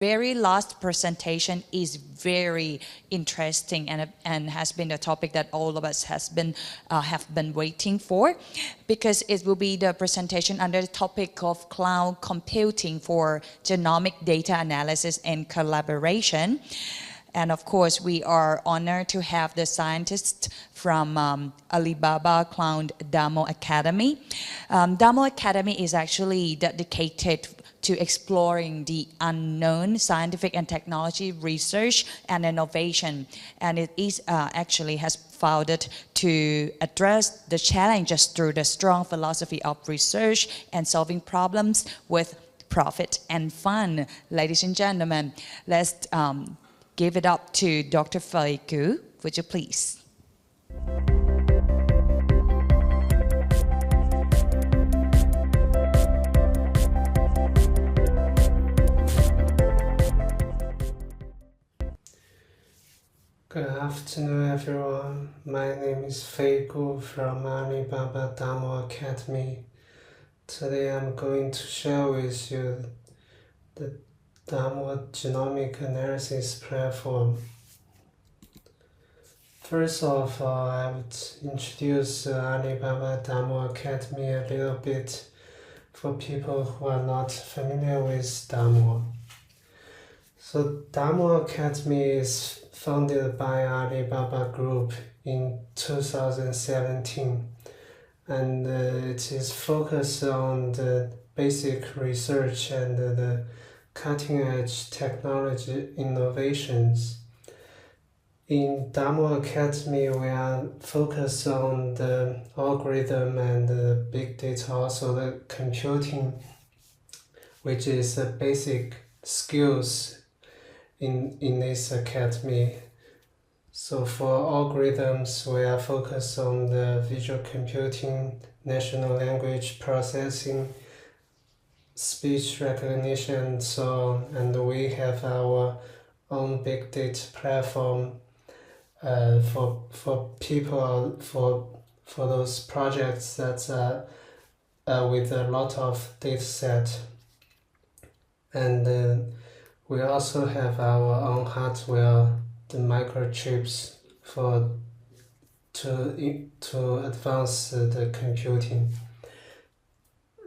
very last presentation is very interesting and has been a topic that all of us have been waiting for, because it will be the presentation under the topic of cloud computing for genomic data analysis and collaboration. And of course, we are honored to have the scientists from Alibaba Cloud Demo Academy. Demo Academy is actually dedicated to exploring the unknown scientific and technology research and innovation. And it is actually has founded to address the challenges through the strong philosophy of research and solving problems with profit and fun. Ladies and gentlemen, let's give it up to Dr. Fei Gu, would you please? Good afternoon, everyone. My name is Fei Gu from Alibaba Demo Academy. Today I'm going to share with you the Demo Genomic Analysis Platform. First of all, I would introduce Alibaba Demo Academy a little bit for people who are not familiar with Demo. So Demo Academy is founded by Alibaba Group in 2017, and it is focused on the basic research and the cutting-edge technology innovations. In Demo Academy, we are focused on the algorithm and the big data, also the computing, which is the basic skills in this academy. So for algorithms, we are focused on the visual computing, natural language processing, speech recognition, and so on. And we have our own big data platform for people for those projects that with a lot of data set. And we also have our own hardware, the microchips, to advance the computing.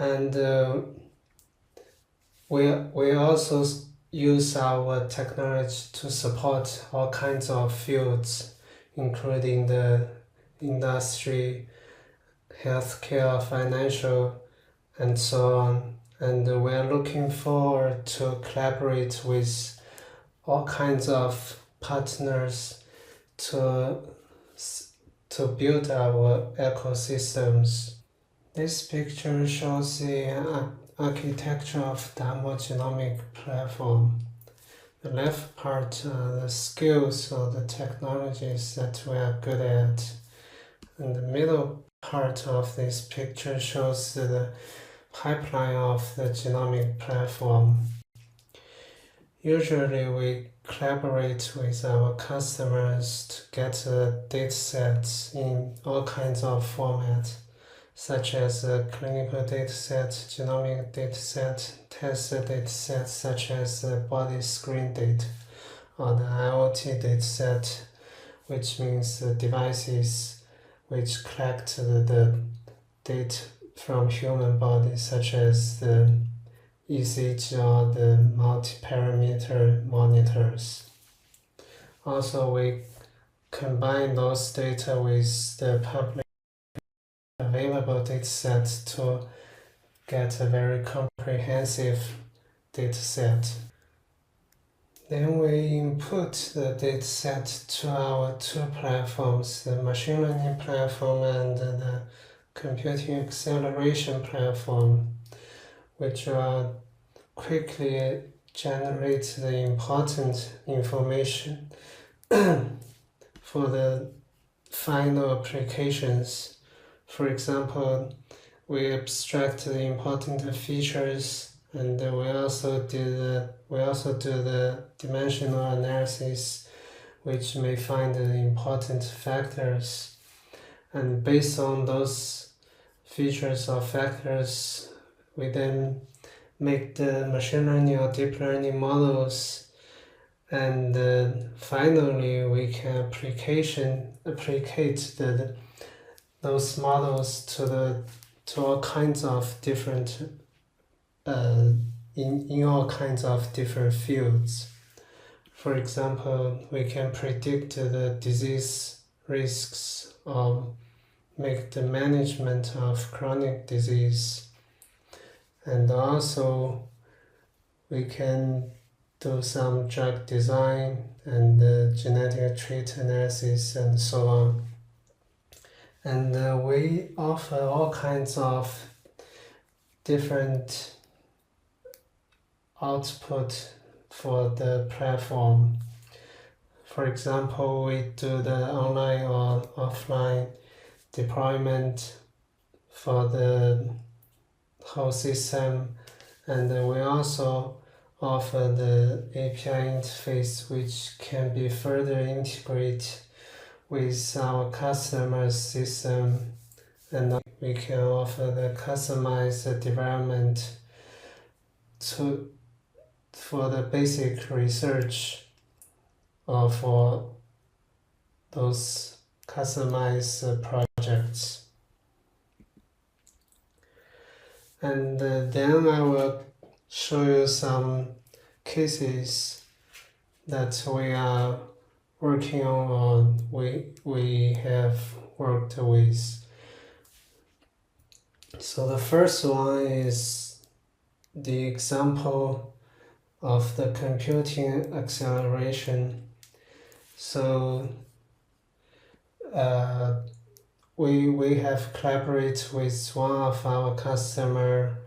And we also use our technology to support all kinds of fields, including the industry, healthcare, financial, and so on. And we are looking forward to collaborate with all kinds of partners to build our ecosystems. This picture shows the architecture of Demo Genomic Platform. The left part are the skills or the technologies that we are good at. And the middle part of this picture shows the pipeline of the genomic platform. Usually we collaborate with our customers to get data sets in all kinds of formats, such as a clinical dataset, genomic dataset, test dataset, such as the body screen data, or the IoT dataset, which means the devices which collect the data from human bodies, such as the ECG or the multi-parameter monitors. Also, we combine those data with the public available dataset to get a very comprehensive dataset. Then we input the dataset to our two platforms, the machine learning platform and the computing acceleration platform, which will quickly generate the important information for the final applications. For example, we abstract the important features, and we also do the dimensional analysis, which may find the important factors. And based on those features or factors, we then make the machine learning or deep learning models, and finally we can applicate those models to all kinds of different in all kinds of different fields. For example, we can predict the disease risks or make the management of chronic disease, and also we can do some drug design and genetic trait analysis and so on. And we offer all kinds of different output for the platform. For example, we do the online or offline deployment for the whole system, and we also offer the API interface which can be further integrated with our customer's system, and we can offer the customized development for the basic research or for those customized projects. And then I will show you some cases that we are working on or we have worked with. So the first one is the example of the computing acceleration. So we have collaborated with one of our customer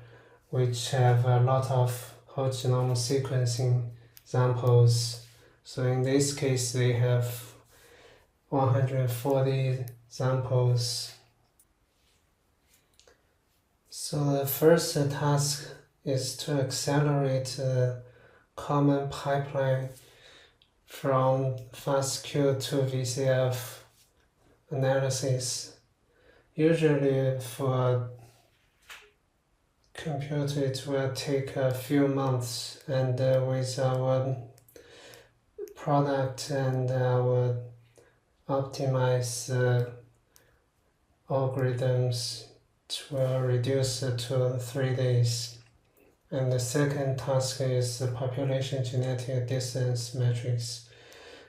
which have a lot of whole genome sequencing samples. So in this case they have 140 samples. So the first task is to accelerate a common pipeline from FASTQ to VCF analysis. Usually for computer it will take a few months, and with our product and our optimized algorithms, it will reduce to 3 days. And the second task is the population genetic distance matrix.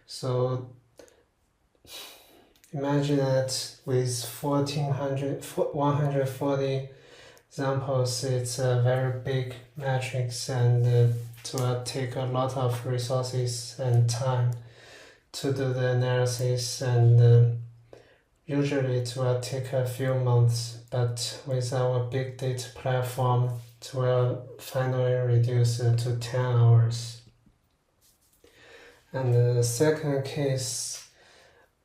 So imagine that with 140 examples, it's a very big matrix, and it will take a lot of resources and time to do the analysis, and usually it will take a few months, but with our big data platform it will finally reduce to 10 hours. And the second case,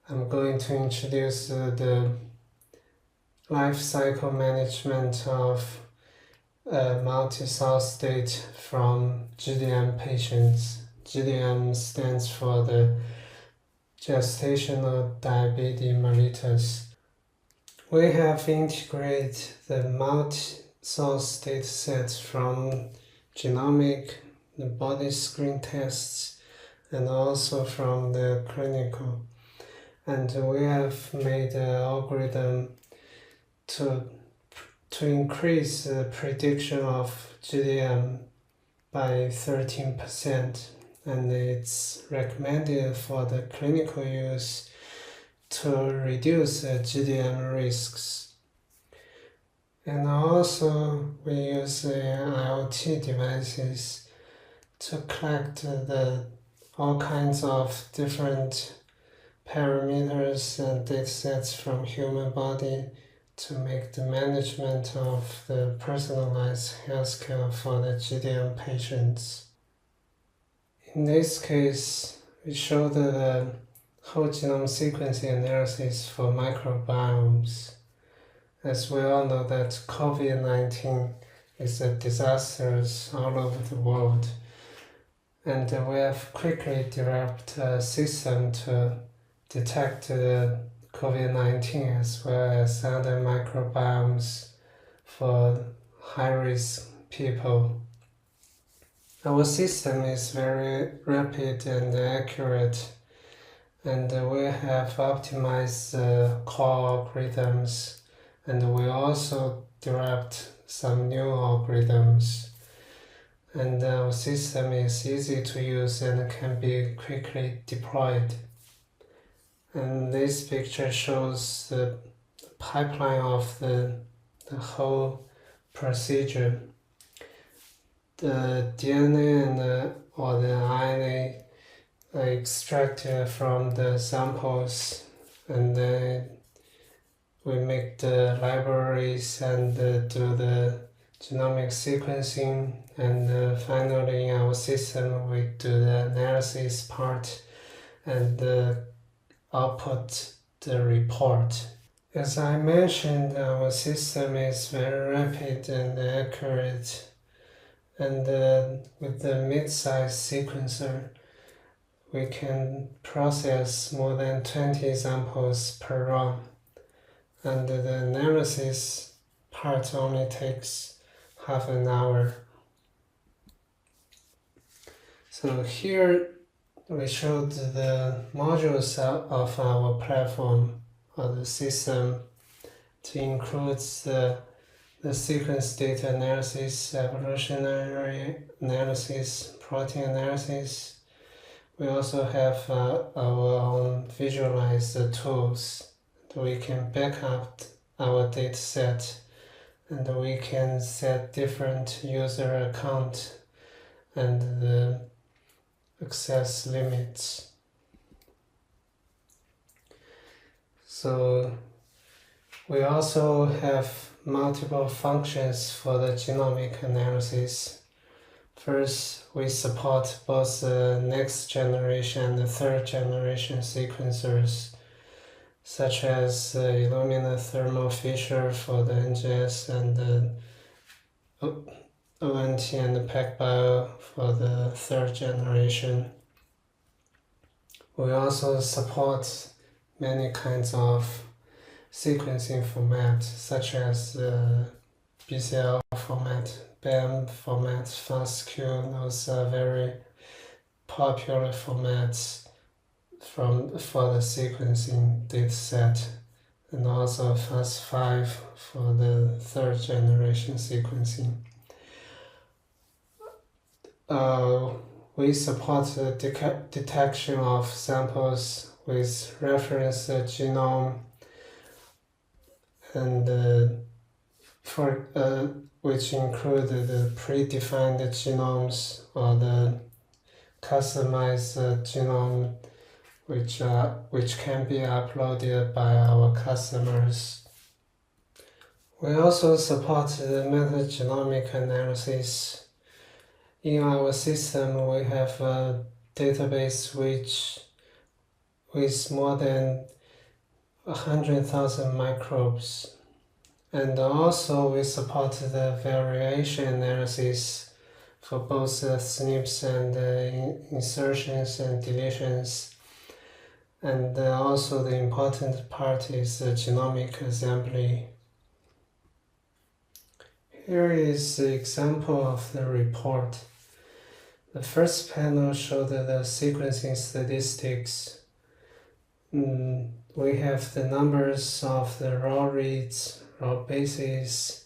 I'm going to introduce the life cycle management of multi-source data from GDM patients. GDM stands for the gestational diabetes mellitus. We have integrated the multi-source data sets from genomic, the body screen tests, and also from the clinical. And we have made an algorithm to increase the prediction of GDM by 13%, and it's recommended for the clinical use to reduce GDM risks. And also we use IoT devices to collect all kinds of different parameters and datasets from human body to make the management of the personalized healthcare for the GDM patients. In this case, we show the whole genome sequencing analysis for microbiomes. As we all know that COVID-19 is a disaster all over the world, and we have quickly developed a system to detect the COVID-19 as well as other microbiomes for high-risk people. Our system is very rapid and accurate, and we have optimized core algorithms, and we also developed some new algorithms. And our system is easy to use and can be quickly deployed. And this picture shows the pipeline of the whole procedure. The DNA or the RNA are extracted from the samples, and then we make the libraries and do the genomic sequencing, and finally in our system we do the analysis part and output the report. As I mentioned, our system is very rapid and accurate, and with the mid-size sequencer we can process more than 20 samples per run, and the analysis part only takes half an hour. So here we showed the modules of our platform or the system to include the sequence data analysis, evolutionary analysis, protein analysis. We also have our own visualized tools. We can back up our data set, and we can set different user account and the access limits. So we also have multiple functions for the genomic analysis. First, we support both the next generation and the third generation sequencers, such as Illumina Thermo Fisher for the NGS and the ONT and the PacBio for the third generation. We also support many kinds of sequencing formats, such as BCL format, BAM format, FASTQ. Those are very popular formats for the sequencing dataset, and also FAST5 for the third generation sequencing. We support the detection of samples with reference genome, and which include the predefined genomes or the customized genome, which can be uploaded by our customers. We also support the metagenomic analysis. In our system, we have a database with more than 100,000 microbes. And also we support the variation analysis for both SNPs and insertions and deletions. And also the important part is the genomic assembly. Here is the example of the report. The first panel showed the sequencing statistics. We have the numbers of the raw reads, raw bases,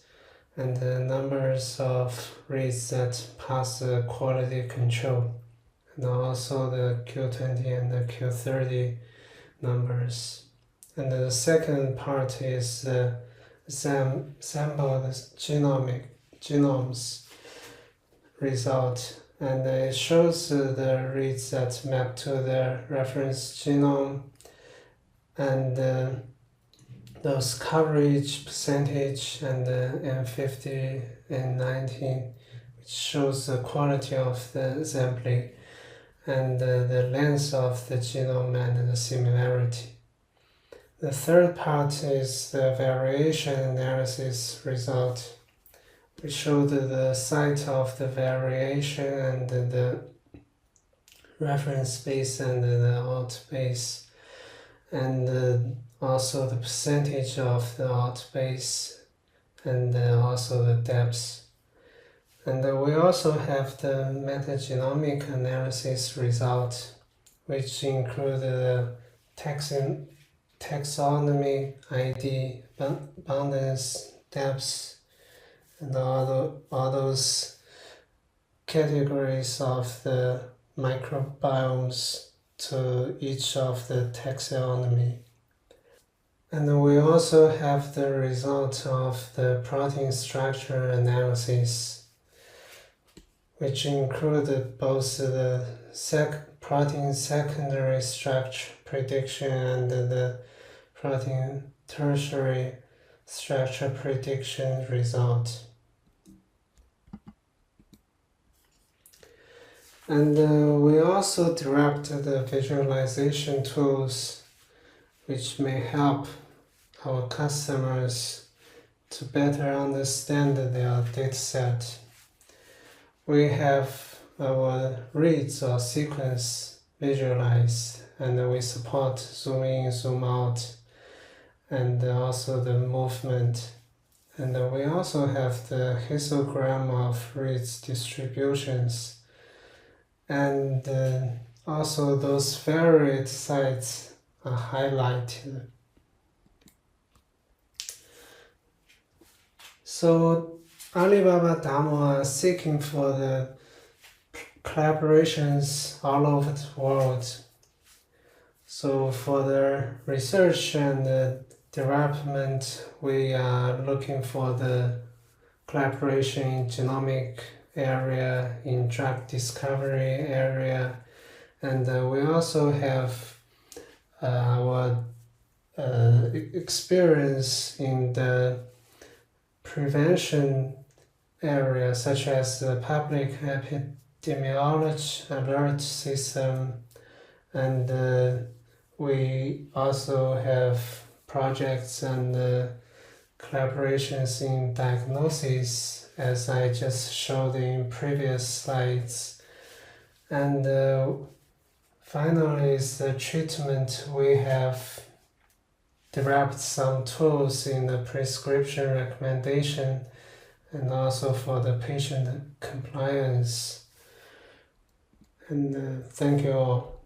and the numbers of reads that pass the quality control, and also the Q20 and the Q30 numbers. And the second part is the sample genomes result, and it shows the reads that map to the reference genome, and those coverage percentage and M50 and 19, which shows the quality of the sampling, and the length of the genome and the similarity. The third part is the variation analysis result. We showed the site of the variation and the reference base and the out base, and also the percentage of the out base, and also the depth. And we also have the metagenomic analysis result, which include the taxonomy, ID, abundance, depth, and all those categories of the microbiomes to each of the taxonomy. And we also have the result of the protein structure analysis, which included both the protein secondary structure prediction and the protein tertiary structure prediction result. And we also developed the visualization tools which may help our customers to better understand their dataset. We have our reads or sequence visualized, and we support zoom in, zoom out, and also the movement. And we also have the histogram of reads distributions, and also those favorite sites are highlighted. So Alibaba Damo are seeking for the collaborations all over the world. So for the research and development, we are looking for the collaboration in genomic area, in drug discovery area, and we also have our experience in the prevention area, such as the public epidemiology alert system, and we also have projects and collaborations in diagnosis, as I just showed in previous slides. And finally is the treatment. We have developed some tools in the prescription recommendation and also for the patient compliance. And thank you all.